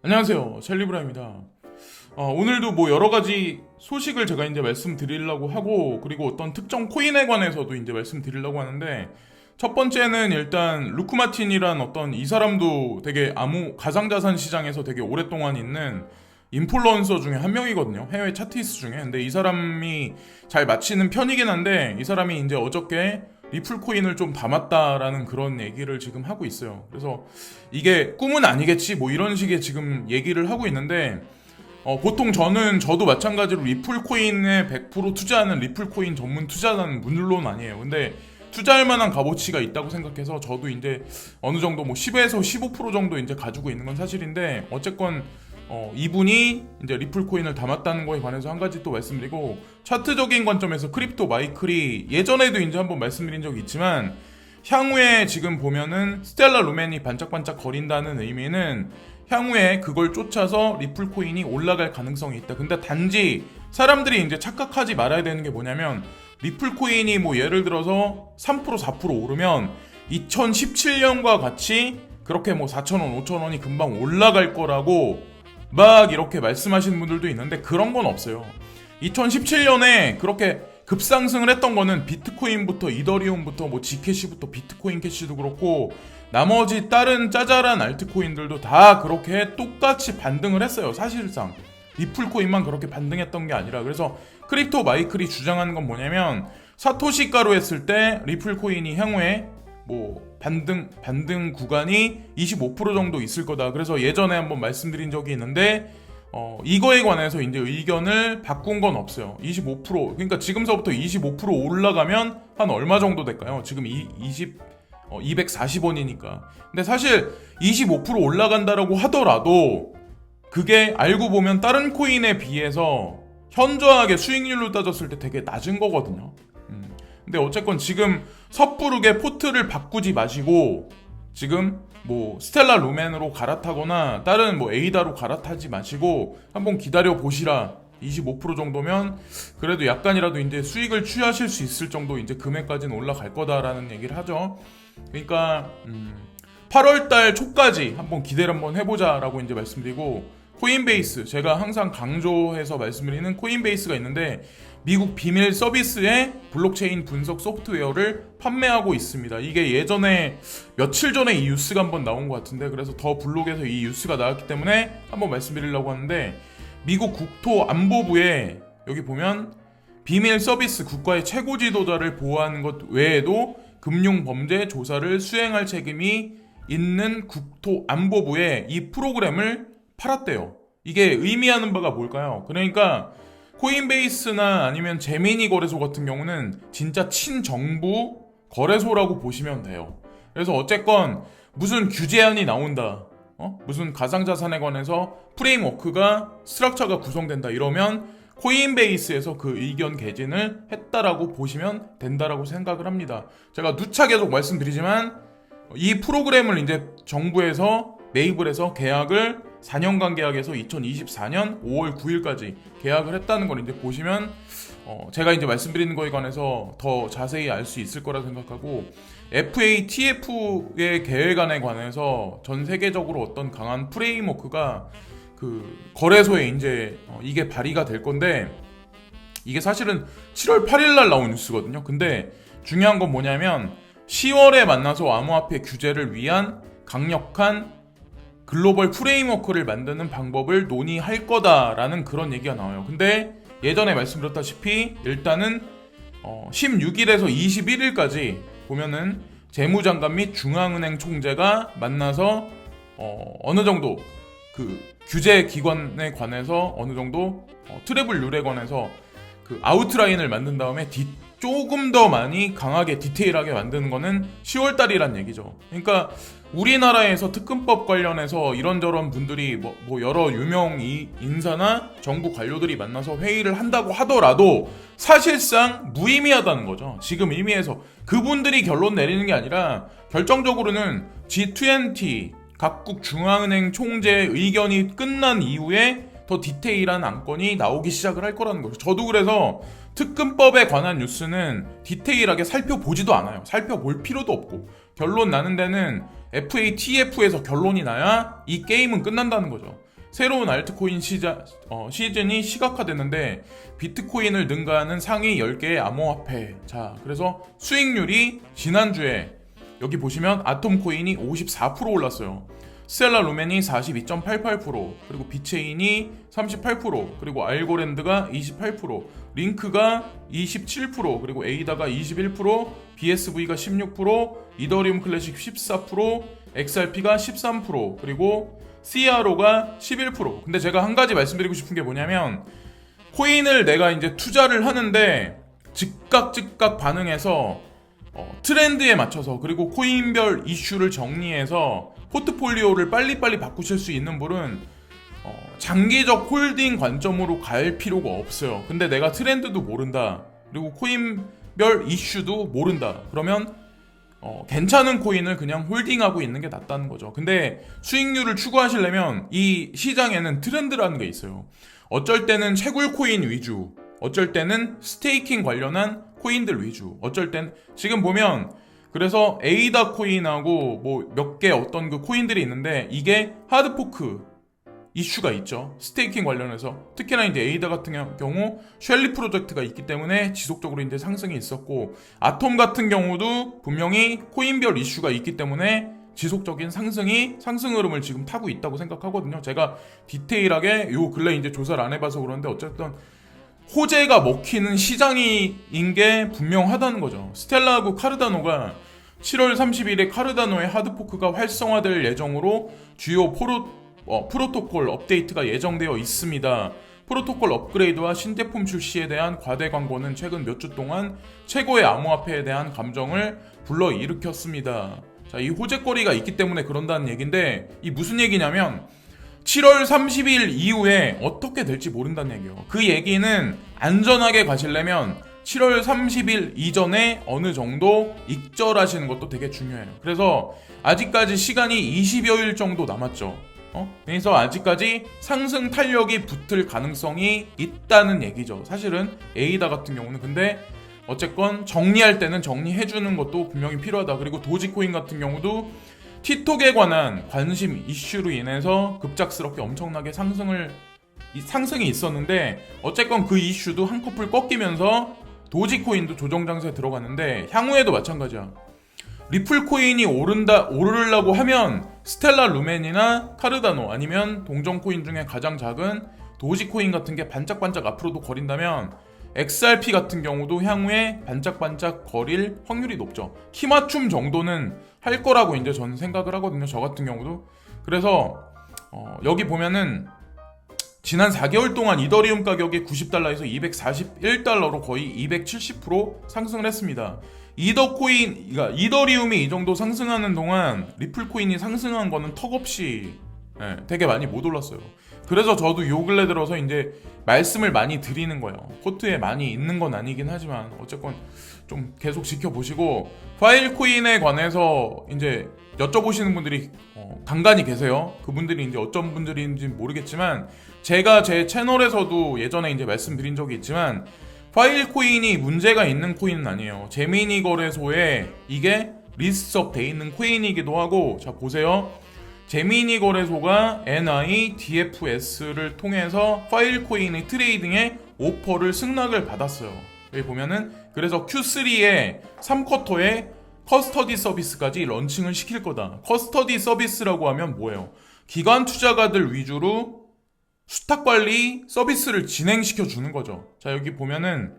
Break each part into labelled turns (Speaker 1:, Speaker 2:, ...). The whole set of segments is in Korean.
Speaker 1: 안녕하세요, 첼리브라입니다. 오늘도 뭐 여러 가지 소식을 제가 이제 말씀드리려고 하고, 그리고 어떤 특정 코인에 관해서도 이제 말씀드리려고 하는데, 첫 번째는 일단 루크 마틴이란 어떤 이 사람도 되게 가상자산 시장에서 되게 오랫동안 있는 인플루언서 중에 한 명이거든요. 해외 차트리스트 중에. 근데 이 사람이 잘 맞히는 편이긴 한데, 이 사람이 이제 어저께 리플 코인을 좀 담았다라는 그런 얘기를 지금 하고 있어요. 그래서 이게 꿈은 아니겠지 뭐 이런 식의 지금 얘기를 하고 있는데, 보통 저도 마찬가지로 리플 코인에 100% 투자하는 리플 코인 전문 투자자는 물론 아니에요. 근데 투자할 만한 값어치가 있다고 생각해서 저도 이제 어느 정도 뭐 10에서 15% 정도 이제 가지고 있는 건 사실인데, 어쨌건 이분이 이제 리플 코인을 담았다는 거에 관해서 한 가지 또 말씀드리고, 차트적인 관점에서 크립토 마이클이 예전에도 이제 한번 말씀드린 적이 있지만, 향후에 지금 보면은 스텔라 루멘이 반짝반짝 거린다는 의미는 향후에 그걸 쫓아서 리플 코인이 올라갈 가능성이 있다. 근데 단지 사람들이 이제 착각하지 말아야 되는 게 뭐냐면, 리플 코인이 뭐 예를 들어서 3% 4% 오르면 2017년과 같이 그렇게 뭐 4,000원 5,000원이 금방 올라갈 거라고 막 이렇게 말씀하시는 분들도 있는데, 그런 건 없어요. 2017년에 그렇게 급상승을 했던 거는 비트코인부터 이더리움부터 뭐 지캐시부터 비트코인 캐시도 그렇고 나머지 다른 짜잘한 알트코인들도 다 그렇게 똑같이 반등을 했어요. 사실상 리플 코인만 그렇게 반등했던 게 아니라. 그래서 크립토 마이클이 주장하는 건 뭐냐면, 사토시 가로 했을 때 리플 코인이 향후에 뭐 반등 구간이 25% 정도 있을 거다. 그래서 예전에 한번 말씀드린 적이 있는데, 이거에 관해서 이제 의견을 바꾼 건 없어요. 25%, 그러니까 지금서부터 25% 올라가면 한 얼마 정도 될까요? 지금 240원이니까. 근데 사실 25% 올라간다라고 하더라도 그게 알고 보면 다른 코인에 비해서 현저하게 수익률로 따졌을 때 되게 낮은 거거든요. 근데 어쨌건 지금 섣부르게 포트를 바꾸지 마시고, 지금 뭐 스텔라 루멘으로 갈아타거나 다른 뭐 에이다로 갈아타지 마시고 한번 기다려 보시라. 25% 정도면 그래도 약간이라도 이제 수익을 취하실 수 있을 정도 이제 금액까지는 올라갈 거다라는 얘기를 하죠. 그러니까 8월달 초까지 한번 기대를 한번 해보자라고 이제 말씀드리고, 코인베이스, 제가 항상 강조해서 말씀드리는 코인베이스가 있는데, 미국 비밀 서비스의 블록체인 분석 소프트웨어를 판매하고 있습니다. 이게 예전에 며칠 전에 이 뉴스가 한번 나온 것 같은데, 그래서 더 블록에서 이 뉴스가 나왔기 때문에 한번 말씀드리려고 하는데, 미국 국토안보부에 여기 보면 비밀 서비스 국가의 최고 지도자를 보호하는 것 외에도 금융범죄 조사를 수행할 책임이 있는 국토안보부에 이 프로그램을 팔았대요. 이게 의미하는 바가 뭘까요? 그러니까 코인베이스나 아니면 제미니 거래소 같은 경우는 진짜 친정부 거래소라고 보시면 돼요. 그래서 어쨌건 무슨 규제안이 나온다, 무슨 가상자산에 관해서 프레임워크가 스트럭처가 구성된다 이러면 코인베이스에서 그 의견 개진을 했다라고 보시면 된다라고 생각을 합니다. 제가 누차 계속 말씀드리지만, 이 프로그램을 이제 정부에서 매입을 해서 계약을 4년간 계약해서 2024년 5월 9일까지 계약을 했다는 걸 이제 보시면 제가 이제 말씀드리는 거에 관해서 더 자세히 알 수 있을 거라 생각하고, FATF의 계획안에 관해서 전 세계적으로 어떤 강한 프레임워크가 그 거래소에 이제 이게 발의가 될 건데, 이게 사실은 7월 8일 날 나온 뉴스거든요. 근데 중요한 건 뭐냐면, 10월에 만나서 암호화폐 규제를 위한 강력한 글로벌 프레임워크를 만드는 방법을 논의할 거다라는 그런 얘기가 나와요. 근데 예전에 말씀드렸다시피 일단은 16일에서 21일까지 보면은 재무장관 및 중앙은행 총재가 만나서 어느 정도 그 규제 기관에 관해서 어느 정도 트래블 룰에 관해서 그 아웃라인을 만든 다음에 조금 더 많이 강하게 디테일하게 만드는 거는 10월 달이란 얘기죠. 그러니까 우리나라에서 특근법 관련해서 이런저런 분들이 뭐 여러 유명 인사나 정부 관료들이 만나서 회의를 한다고 하더라도 사실상 무의미하다는 거죠. 지금 의미에서 그분들이 결론 내리는 게 아니라 결정적으로는 G20 각국 중앙은행 총재의 의견이 끝난 이후에 더 디테일한 안건이 나오기 시작을 할 거라는 거죠. 저도 그래서 특근법에 관한 뉴스는 디테일하게 살펴보지도 않아요. 살펴볼 필요도 없고, 결론 나는 데는 FATF에서 결론이 나야 이 게임은 끝난다는 거죠. 새로운 알트코인 시즌이 시각화됐는데 비트코인을 능가하는 상위 10개의 암호화폐. 자, 그래서 수익률이 지난주에 여기 보시면 아톰코인이 54% 올랐어요. 스텔라 루멘이 42.88%, 그리고 비체인이 38%, 그리고 알고랜드가 28%, 링크가 27%, 그리고 에이다가 21%, BSV가 16%, 이더리움 클래식 14%, XRP가 13%, 그리고 CRO가 11%. 근데 제가 한 가지 말씀드리고 싶은 게 뭐냐면, 코인을 내가 이제 투자를 하는데 즉각 반응해서 트렌드에 맞춰서, 그리고 코인별 이슈를 정리해서 포트폴리오를 빨리빨리 바꾸실 수 있는 분은 장기적 홀딩 관점으로 갈 필요가 없어요. 근데 내가 트렌드도 모른다, 그리고 코인별 이슈도 모른다, 그러면 괜찮은 코인을 그냥 홀딩하고 있는 게 낫다는 거죠. 근데 수익률을 추구하시려면 이 시장에는 트렌드라는 게 있어요. 어쩔 때는 채굴 코인 위주, 어쩔 때는 스테이킹 관련한 코인들 위주, 어쩔 땐 지금 보면, 그래서 에이다 코인하고 뭐 몇 개 어떤 그 코인들이 있는데 이게 하드포크 이슈가 있죠. 스테이킹 관련해서. 특히나 이제 에이다 같은 경우 쉘리 프로젝트가 있기 때문에 지속적으로 이제 상승이 있었고, 아톰 같은 경우도 분명히 코인별 이슈가 있기 때문에 지속적인 상승 흐름을 지금 타고 있다고 생각하거든요. 제가 디테일하게 요 근래 이제 조사를 안 해봐서 그런데 어쨌든 호재가 먹히는 시장인 게 분명하다는 거죠. 스텔라하고 카르다노가 7월 30일에 카르다노의 하드포크가 활성화될 예정으로 주요 프로토콜 업데이트가 예정되어 있습니다. 프로토콜 업그레이드와 신제품 출시에 대한 과대 광고는 최근 몇 주 동안 최고의 암호화폐에 대한 감정을 불러일으켰습니다. 자, 이 호재거리가 있기 때문에 그런다는 얘기인데, 이 무슨 얘기냐면 7월 30일 이후에 어떻게 될지 모른다는 얘기예요. 그 얘기는 안전하게 가시려면 7월 30일 이전에 어느 정도 익절하시는 것도 되게 중요해요. 그래서 아직까지 시간이 20여일 정도 남았죠. 그래서 아직까지 상승 탄력이 붙을 가능성이 있다는 얘기죠. 사실은 에이다 같은 경우는. 근데 어쨌건 정리할 때는 정리해주는 것도 분명히 필요하다. 그리고 도지코인 같은 경우도 티톡에 관한 관심 이슈로 인해서 급작스럽게 엄청나게 상승이 있었는데, 어쨌건 그 이슈도 한꺼풀 꺾이면서 도지코인도 조정 장세에 들어갔는데, 향후에도 마찬가지야. 리플 코인이 오르려고 하면 스텔라 루멘이나 카르다노 아니면 동전 코인 중에 가장 작은 도지코인 같은 게 반짝반짝 앞으로도 거린다면, XRP 같은 경우도 향후에 반짝반짝 거릴 확률이 높죠. 키 맞춤 정도는 할 거라고 이제 저는 생각을 하거든요. 저 같은 경우도. 그래서 여기 보면은 지난 4개월 동안 이더리움 가격이 90달러에서 241달러로 거의 270% 상승을 했습니다. 이더리움이 이 정도 상승하는 동안 리플 코인이 상승한 거는 턱없이 되게 많이 못 올랐어요. 그래서 저도 요 근래 들어서 이제 말씀을 많이 드리는 거예요. 코트에 많이 있는 건 아니긴 하지만 어쨌건 좀 계속 지켜보시고, 파일 코인에 관해서 이제 여쭤보시는 분들이 간간히 계세요. 그분들이 이제 어떤 분들인지 모르겠지만, 제가 제 채널에서도 예전에 이제 말씀드린 적이 있지만, 파일 코인이 문제가 있는 코인은 아니에요. 제미니 거래소에 이게 리스트업 돼 있는 코인이기도 하고, 자 보세요. 제미니 거래소가 NIDFS를 통해서 파일 코인의 트레이딩에 오퍼를 승낙을 받았어요. 여기 보면은 그래서 Q3에 3쿼터에 커스터디 서비스까지 런칭을 시킬 거다. 커스터디 서비스라고 하면 뭐예요? 기관 투자가들 위주로 수탁 관리 서비스를 진행시켜 주는 거죠. 자, 여기 보면은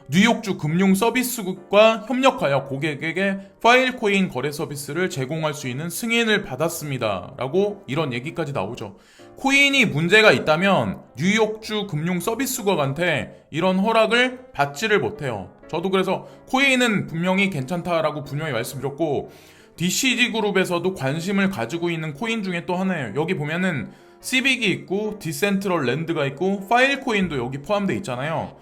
Speaker 1: 뉴욕주 금융 서비스국과 협력하여 고객에게 파일 코인 거래 서비스를 제공할 수 있는 승인을 받았습니다. 라고 이런 얘기까지 나오죠. 코인이 문제가 있다면 뉴욕주 금융 서비스국한테 이런 허락을 받지를 못해요. 저도 그래서 코인은 분명히 괜찮다라고 분명히 말씀드렸고, DCG 그룹에서도 관심을 가지고 있는 코인 중에 또 하나예요. 여기 보면은 시빅이 있고 디센트럴 랜드가 있고 파일 코인도 여기 포함되어 있잖아요.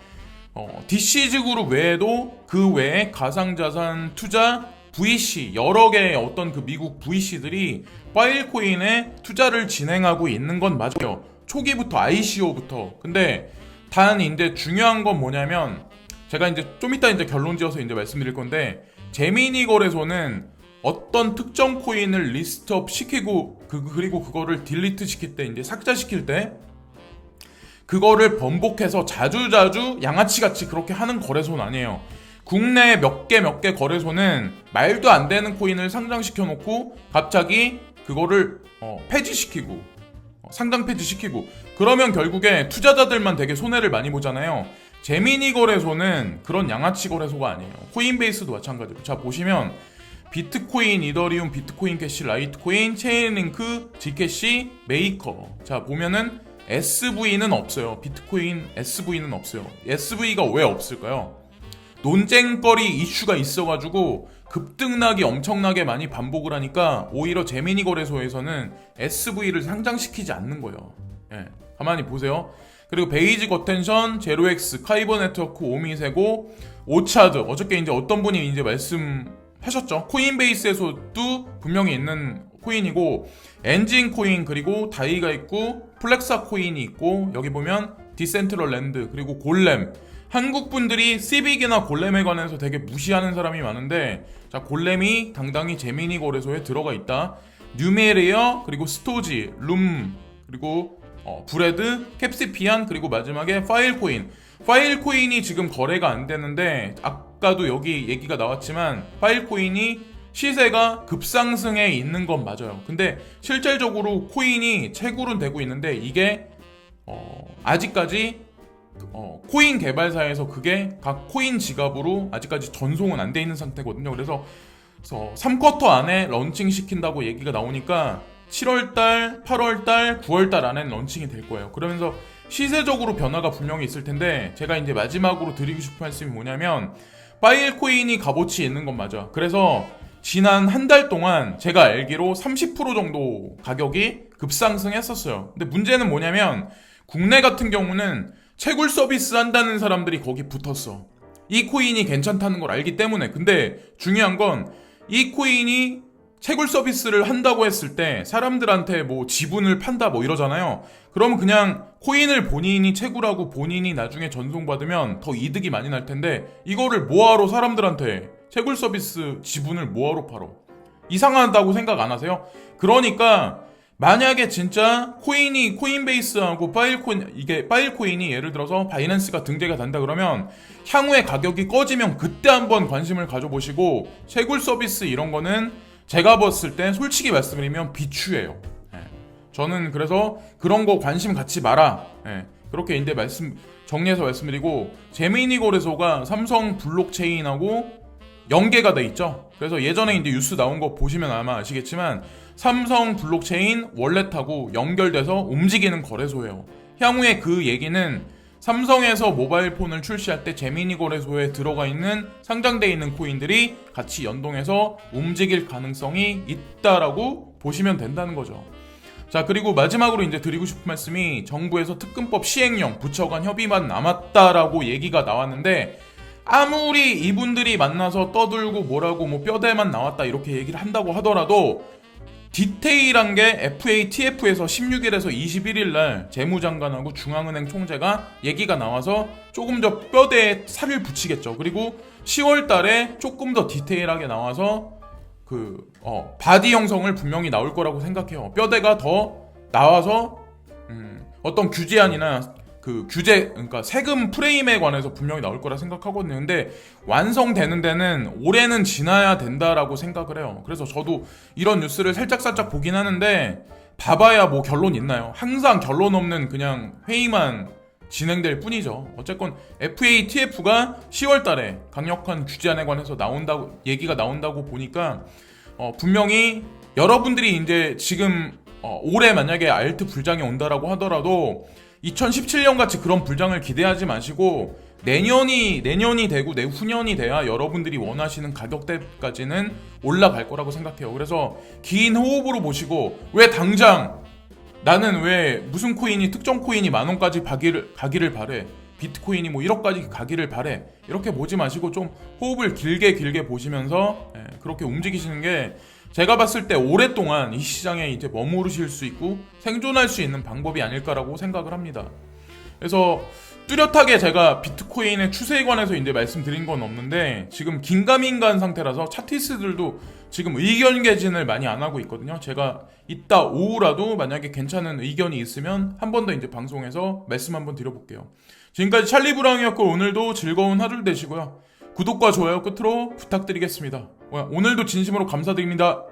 Speaker 1: DCG 그룹 외에도 그 외에 가상자산 투자 VC 여러 개의 어떤 그 미국 VC들이 파일 코인에 투자를 진행하고 있는 건 맞아요. 초기부터 ICO부터. 근데 단 이제 중요한 건 뭐냐면, 제가 이제 좀 이따 이제 결론 지어서 이제 말씀드릴 건데, 제미니 거래소는 어떤 특정 코인을 리스트업 시키고 그리고 그거를 딜리트 시킬 때, 이제 삭제시킬 때 그거를 번복해서 자주자주 양아치같이 그렇게 하는 거래소는 아니에요. 국내 몇 개 거래소는 말도 안 되는 코인을 상장시켜 놓고 갑자기 그거를 폐지시키고 상장 폐지시키고, 그러면 결국에 투자자들만 되게 손해를 많이 보잖아요. 제미니 거래소는 그런 양아치 거래소가 아니에요. 코인베이스도 마찬가지로. 자, 보시면 비트코인, 이더리움, 비트코인 캐시, 라이트코인, 체인링크, 지캐시, 메이커. 자, 보면은 SV는 없어요. 비트코인 SV는 없어요. SV가 왜 없을까요? 논쟁거리 이슈가 있어가지고 급등락이 엄청나게 많이 반복을 하니까 오히려 제미니 거래소에서는 SV를 상장시키지 않는 거예요. 예, 가만히 보세요. 그리고 베이직 어텐션, 제로엑스, 카이버 네트워크, 오미세고, 오차드. 어저께 이제 어떤 분이 이제 말씀하셨죠. 코인베이스에서도 분명히 있는 코인이고, 엔진 코인, 그리고 다이가 있고, 플렉사 코인이 있고, 여기 보면 디센트럴랜드, 그리고 골렘. 한국 분들이 시빅이나 골렘에 관해서 되게 무시하는 사람이 많은데, 자, 골렘이 당당히 제미니 거래소에 들어가 있다. 뉴메리어, 그리고 스토지, 룸, 그리고 브레드, 캡시피안, 그리고 마지막에 파일코인. 파일코인이 지금 거래가 안 되는데, 아까도 여기 얘기가 나왔지만 파일코인이 시세가 급상승해 있는 건 맞아요. 근데 실질적으로 코인이 채굴은 되고 있는데, 이게 아직까지 코인 개발사에서 그게 각 코인 지갑으로 아직까지 전송은 안 돼 있는 상태거든요. 그래서 3쿼터 안에 런칭 시킨다고 얘기가 나오니까 7월달, 8월달, 9월달 안에 런칭이 될 거예요. 그러면서 시세적으로 변화가 분명히 있을 텐데, 제가 이제 마지막으로 드리고 싶은 말씀이 뭐냐면, 파일코인이 값어치 있는 건 맞아. 그래서 지난 한 달 동안 제가 알기로 30% 정도 가격이 급상승했었어요. 근데 문제는 뭐냐면, 국내 같은 경우는 채굴 서비스 한다는 사람들이 거기 붙었어. 이 코인이 괜찮다는 걸 알기 때문에. 근데 중요한 건 이 코인이 채굴 서비스를 한다고 했을 때 사람들한테 뭐 지분을 판다 뭐 이러잖아요. 그러면 그냥 코인을 본인이 채굴하고 본인이 나중에 전송받으면 더 이득이 많이 날 텐데, 이거를 뭐하러 사람들한테 채굴 서비스 지분을 뭐하러 팔어? 이상하다고 생각 안 하세요? 그러니까 만약에 진짜 코인이 코인베이스하고 파일코인이 예를 들어서 바이낸스가 등재가 된다 그러면 향후에 가격이 꺼지면 그때 한번 관심을 가져보시고, 채굴 서비스 이런 거는 제가 봤을 때 솔직히 말씀드리면 비추예요. 저는 그래서 그런 거 관심 갖지 마라. 그렇게 이제 정리해서 말씀드리고, 제미니 거래소가 삼성 블록체인하고 연계가 돼 있죠. 그래서 예전에 이제 뉴스 나온 거 보시면 아마 아시겠지만 삼성 블록체인 월렛하고 연결돼서 움직이는 거래소예요. 향후에 그 얘기는 삼성에서 모바일 폰을 출시할 때 제미니 거래소에 들어가 있는 상장돼 있는 코인들이 같이 연동해서 움직일 가능성이 있다라고 보시면 된다는 거죠. 자, 그리고 마지막으로 이제 드리고 싶은 말씀이, 정부에서 특근법 시행령 부처 간 협의만 남았다라고 얘기가 나왔는데, 아무리 이분들이 만나서 떠들고 뭐라고 뭐 뼈대만 나왔다 이렇게 얘기를 한다고 하더라도 디테일한 게 FATF에서 16일에서 21일 날 재무장관하고 중앙은행 총재가 얘기가 나와서 조금 더 뼈대에 살을 붙이겠죠. 그리고 10월 달에 조금 더 디테일하게 나와서 바디 형성을 분명히 나올 거라고 생각해요. 뼈대가 더 나와서 어떤 규제안이나 그러니까 세금 프레임에 관해서 분명히 나올 거라 생각하거든요. 근데 완성되는 데는 올해는 지나야 된다라고 생각을 해요. 그래서 저도 이런 뉴스를 살짝 보긴 하는데, 봐봐야 뭐 결론 있나요? 항상 결론 없는 그냥 회의만 진행될 뿐이죠. 어쨌건 FATF가 10월 달에 강력한 규제안에 관해서 얘기가 나온다고 보니까 분명히 여러분들이 이제 지금 올해 만약에 알트 불장이 온다라고 하더라도 2017년 같이 그런 불장을 기대하지 마시고, 내년이 되고 내후년이 돼야 여러분들이 원하시는 가격대까지는 올라갈 거라고 생각해요. 그래서 긴 호흡으로 보시고, 왜 당장 나는 왜 무슨 코인이 특정 코인이 10,000원까지 가기를 바래, 비트코인이 뭐 1억까지 가기를 바래, 이렇게 보지 마시고 좀 호흡을 길게 보시면서 그렇게 움직이시는 게 제가 봤을 때 오랫동안 이 시장에 이제 머무르실 수 있고 생존할 수 있는 방법이 아닐까라고 생각을 합니다. 그래서 뚜렷하게 제가 비트코인의 추세에 관해서 이제 말씀드린 건 없는데 지금 긴가민가한 상태라서 차티스들도 지금 의견 개진을 많이 안 하고 있거든요. 제가 이따 오후라도 만약에 괜찮은 의견이 있으면 한 번 더 이제 방송에서 말씀 한번 드려볼게요. 지금까지 찰리브라운이었고 오늘도 즐거운 하루 되시고요. 구독과 좋아요 끝으로 부탁드리겠습니다. 오늘도 진심으로 감사드립니다.